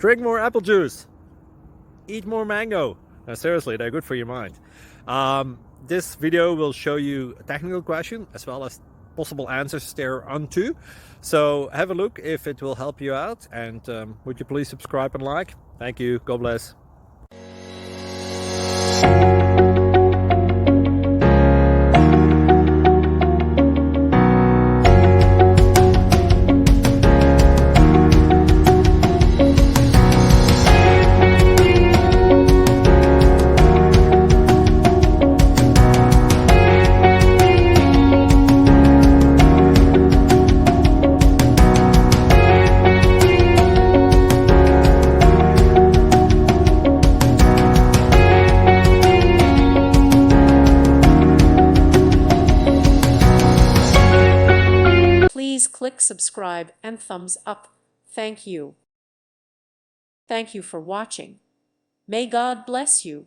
drink more apple juice, eat more mango. No, seriously, they're good for your mind. This video will show you a technical question as well as possible answers thereunto. So have a look if it will help you out, and would you please subscribe and like? Thank you. God bless. Please click subscribe and thumbs up. Thank you. Thank you for watching. May God bless you.